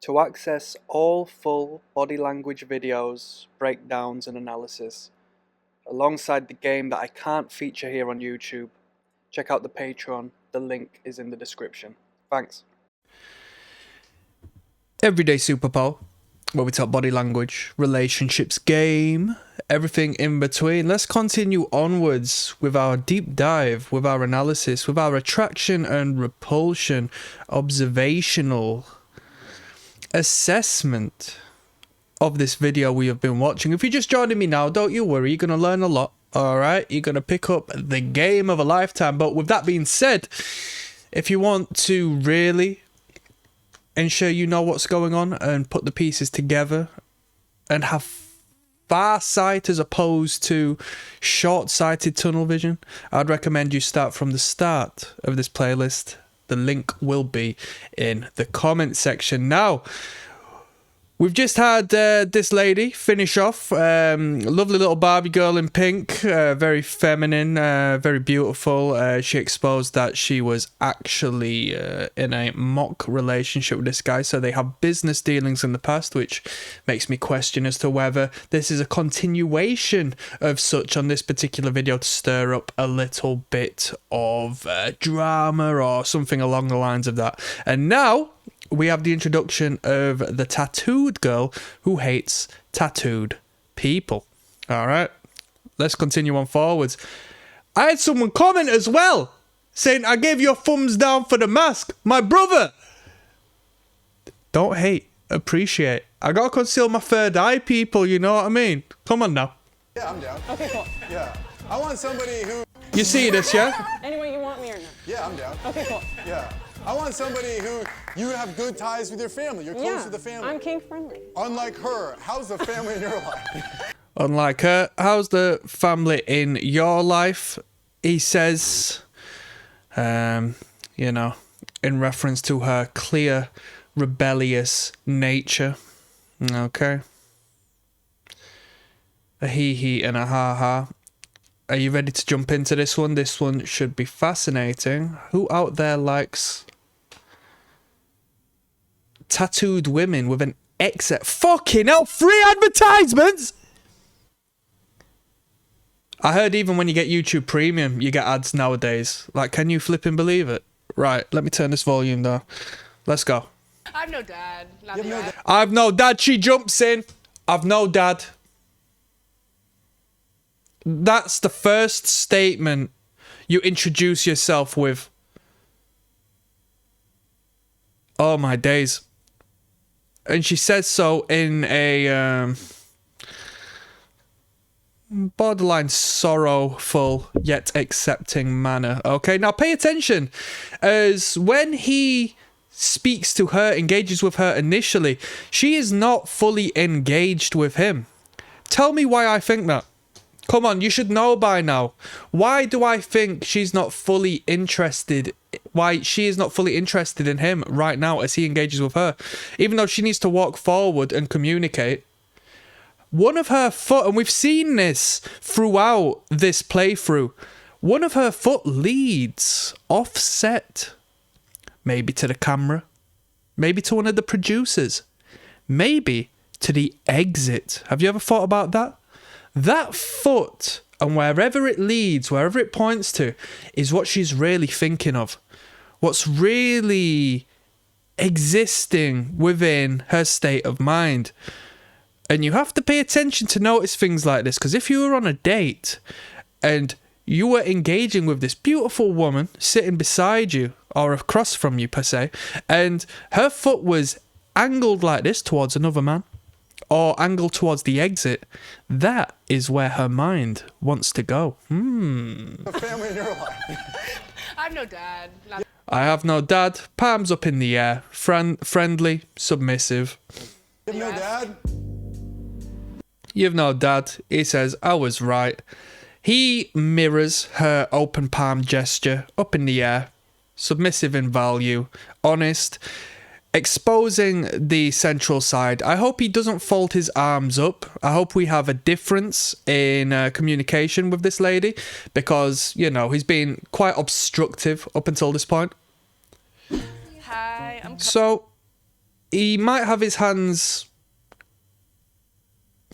To access all full body language videos, breakdowns and analysis, alongside the game that I can't feature here on YouTube, check out the Patreon, the link is in the description. Thanks. Everyday Superpole, where we talk body language, relationships, game, everything in between. Let's continue onwards with our deep dive, with our analysis, with our attraction and repulsion, observational assessment of this video we have been watching. If you're just joining me now, don't you worry, you're going to learn a lot, alright? You're going to pick up the game of a lifetime. But with that being said, if you want to really ensure you know what's going on and put the pieces together and have far sight as opposed to short-sighted tunnel vision, I'd recommend you start from the start of this playlist. The link will be in the comment section. Now, we've just had this lady finish off. Lovely little Barbie girl in pink. Very feminine, very beautiful. She exposed that she was actually in a mock relationship with this guy. So they have business dealings in the past, which makes me question as to whether this is a continuation of such on this particular video to stir up a little bit of drama or something along the lines of that. And now we have the introduction of the tattooed girl who hates tattooed people. All right, let's continue on forwards. I had someone comment as well saying, I gave you a thumbs down for the mask. My brother. Don't hate, appreciate. I gotta conceal my third eye, people, you know what I mean? Come on now. Yeah, I'm down. Okay, cool. Yeah. I want somebody who... You see this, yeah? Any way you want me or no? Yeah, I'm down. Okay, cool. Yeah. I want somebody who you have good ties with your family. You're close to the family. I'm kink friendly. Unlike her, how's the family in your life? Unlike her, how's the family in your life? He says, you know, in reference to her clear, rebellious nature. Okay. A hee and a ha-ha. Are you ready to jump into this one? This one should be fascinating. Who out there likes tattooed women with an exit? Fucking hell, free advertisements! I heard even when you get YouTube Premium, you get ads nowadays. Like, can you flipping believe it? Right, let me turn this volume down. Let's go. I've no dad. I've no dad, she jumps in. I've no dad. That's the first statement you introduce yourself with. Oh my days. And she says so in a borderline sorrowful yet accepting manner. Okay, now pay attention. As when he speaks to her, engages with her initially, she is not fully engaged with him. Tell me why I think that. Come on, you should know by now. Why do I think she's not fully interested? Why she is not fully interested in him right now as he engages with her? Even though she needs to walk forward and communicate. One of her foot, and we've seen this throughout this playthrough, one of her foot leads offset. Maybe to the camera. Maybe to one of the producers. Maybe to the exit. Have you ever thought about that? That foot, and wherever it leads, wherever it points to, is what she's really thinking of. What's really existing within her state of mind. And you have to pay attention to notice things like this, because if you were on a date and you were engaging with this beautiful woman sitting beside you, or across from you per se, and her foot was angled like this towards another man, or angled towards the exit, that is where her mind wants to go. The family in your life. I've no dad. I have no dad. Palms up in the air. Friendly, submissive. You have no dad? You've no dad. He says, I was right. He mirrors her open palm gesture, up in the air, submissive in value, honest, exposing the central side. I hope he doesn't fold his arms up. I hope we have a difference in communication with this lady, because, you know, he's been quite obstructive up until this point. Hi, I'm... So, he might have his hands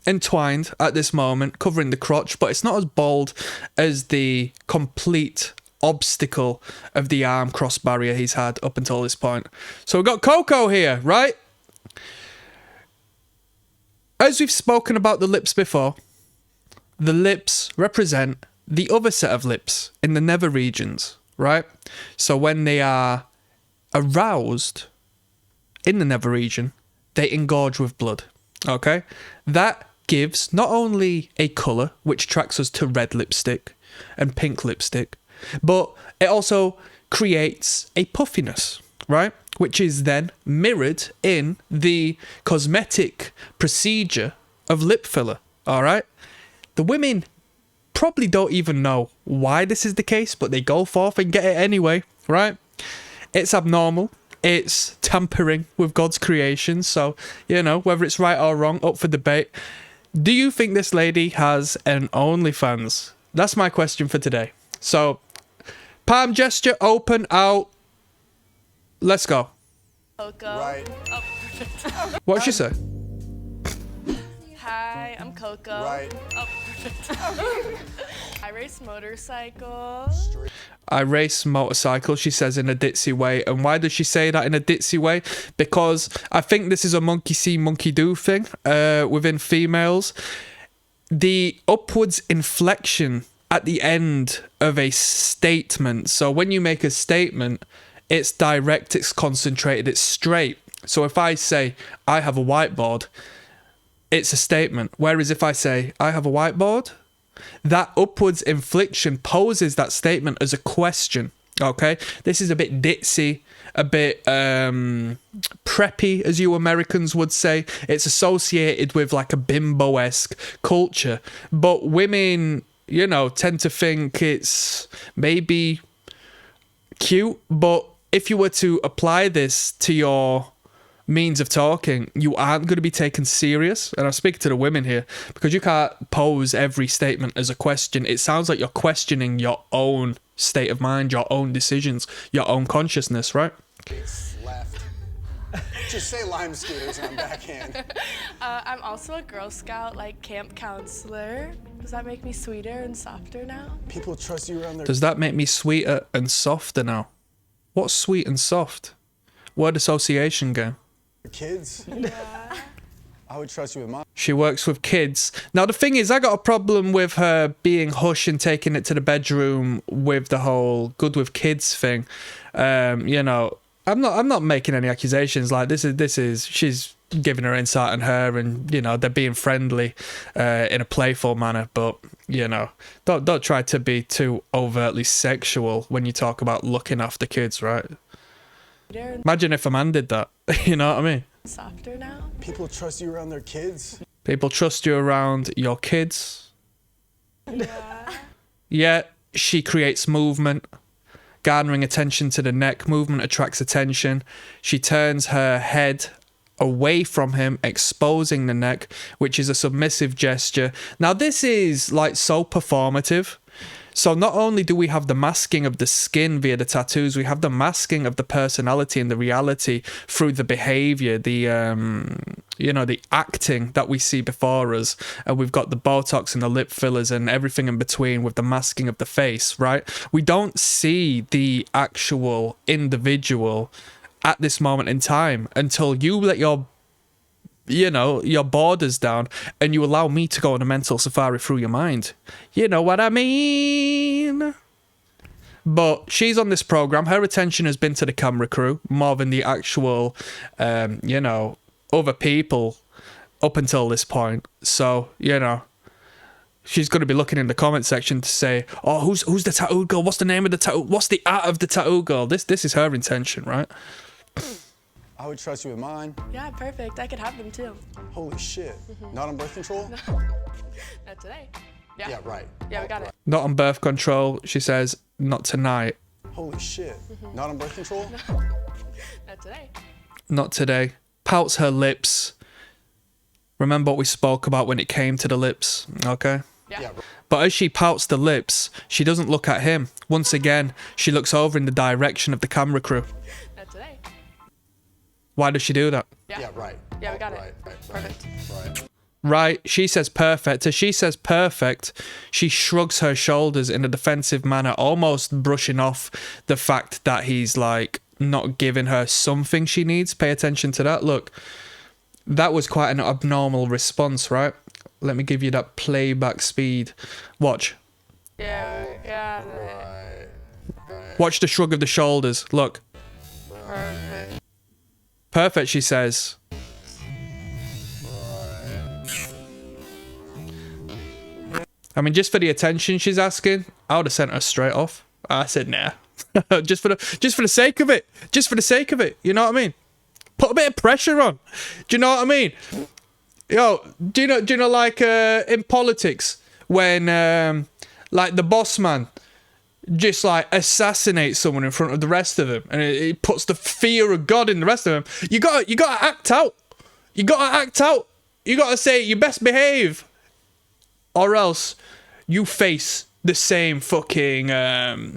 entwined at this moment, covering the crotch, but it's not as bold as the complete obstacle of the arm cross barrier he's had up until this point. So we've got Coco here, right? As we've spoken about the lips before, the lips represent the other set of lips in the nether regions, right? So when they are aroused in the nether region, they engorge with blood, okay? That gives not only a colour, which tracks us to red lipstick and pink lipstick, but it also creates a puffiness, right? Which is then mirrored in the cosmetic procedure of lip filler, all right? The women probably don't even know why this is the case, but they go forth and get it anyway, right? It's abnormal. It's tampering with God's creation. So, you know, whether it's right or wrong, up for debate. Do you think this lady has an OnlyFans? That's my question for today. So, palm gesture, open, out. Let's go. Coco. Right. Oh, perfect. What did she say? Hi, I'm Coco. Right. Oh, perfect. I race motorcycles. I race motorcycles, she says in a ditzy way. And why does she say that in a ditzy way? Because I think this is a monkey see, monkey do thing within females. The upwards inflection at the end of a statement. So when you make a statement, it's direct, it's concentrated, it's straight. So if I say, I have a whiteboard, it's a statement. Whereas if I say, I have a whiteboard, that upwards inflection poses that statement as a question. Okay, this is a bit ditzy, a bit preppy, as you Americans would say. It's associated with like a bimbo-esque culture, but women, you know, tend to think it's maybe cute. But if you were to apply this to your means of talking, you aren't going to be taken serious. And I speak to the women here, because you can't pose every statement as a question. It sounds like you're questioning your own state of mind, your own decisions, your own consciousness, right? Left. Just say lime skaters on backhand. I'm also a Girl Scout, like camp counselor. Does that make me sweeter and softer now? People trust you around their Does that make me sweeter and softer now? What's sweet and soft? Word association game. kids. Yeah. I would trust you with mine. She works with kids. Now, the thing is, I got a problem with her being hush and taking it to the bedroom with the whole good with kids thing. You know, I'm not making any accusations. Like, this is she's giving her insight on her, and, you know, they're being friendly in a playful manner. But, you know, don't try to be too overtly sexual when you talk about looking after kids, right? Imagine if a man did that. You know what I mean? Softer now? People trust you around their kids. People trust you around your kids. Yeah. Yeah, she creates movement, garnering attention to the neck. Movement attracts attention. She turns her head away from him, exposing the neck, which is a submissive gesture. Now, this is like so performative. So not only do we have the masking of the skin via the tattoos, we have the masking of the personality and the reality through the behavior, the you know, the acting that we see before us. And we've got the Botox and the lip fillers and everything in between with the masking of the face, right? We don't see the actual individual at this moment in time until you let your, you know, your borders down and you allow me to go on a mental safari through your mind. You know what I mean? But she's on this program. Her attention has been to the camera crew more than the actual, you know, other people up until this point. So, you know, she's going to be looking in the comment section to say, oh, who's the tattoo girl? What's the name of the tattoo? What's the art of the tattoo girl? This is her intention, right? I would trust you with mine. Yeah, perfect. I could have them too. Holy shit. Not on birth control? Not today. Yeah. Yeah, right. Yeah, we got it. Not on birth control. She says, not tonight. Holy shit. Not on birth control? Not today. Not today. Pouts her lips. Remember what we spoke about when it came to the lips, okay? Yeah. Yeah, right. But as she pouts the lips, she doesn't look at him. Once again, she looks over in the direction of the camera crew. Not today. Why does she do that? Yeah, right. Yeah, we got it. Right. Perfect. Right. Right, she says perfect. As she says perfect, she shrugs her shoulders in a defensive manner, almost brushing off the fact that he's like not giving her something she needs. Pay attention to that. Look, that was quite an abnormal response, right? Let me give you that playback speed. Watch. Yeah. Watch the shrug of the shoulders. Look. Perfect. Perfect, she says. I mean, just for the attention she's asking, I would have sent her straight off. I said, nah. just for the sake of it. Just for the sake of it. You know what I mean? Put a bit of pressure on. Do you know what I mean? Yo, do you know like in politics when like the boss man just like assassinates someone in front of the rest of them, and it puts the fear of God in the rest of them. You gotta act out. You gotta act out. You gotta say you best behave, or else you face the same fucking. I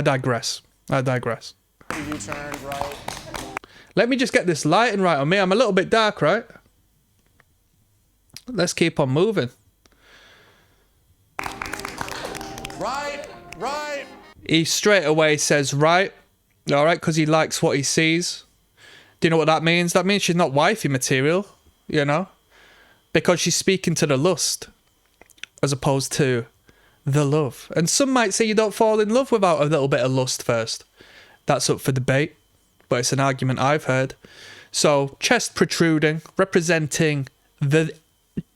digress. You turned right. Let me just get this lighting right on me. I'm a little bit dark, right? Let's keep on moving. Right. He straight away says right. All right, because he likes what he sees. Do you know what that means? That means she's not wifey material, you know? Because she's speaking to the lust as opposed to the love. And some might say you don't fall in love without a little bit of lust first. That's up for debate, but it's an argument I've heard. So, chest protruding, representing the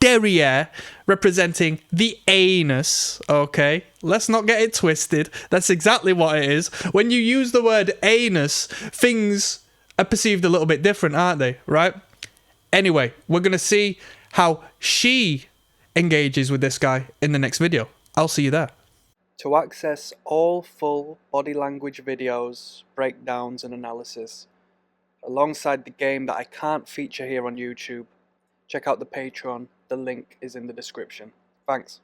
derriere, representing the anus, okay? Let's not get it twisted. That's exactly what it is. When you use the word anus, things are perceived a little bit different, aren't they? Right? Anyway, we're going to see how she engages with this guy in the next video. I'll see you there. To access all full body language videos, breakdowns and analysis, alongside the game that I can't feature here on YouTube, check out the Patreon. The link is in the description. Thanks.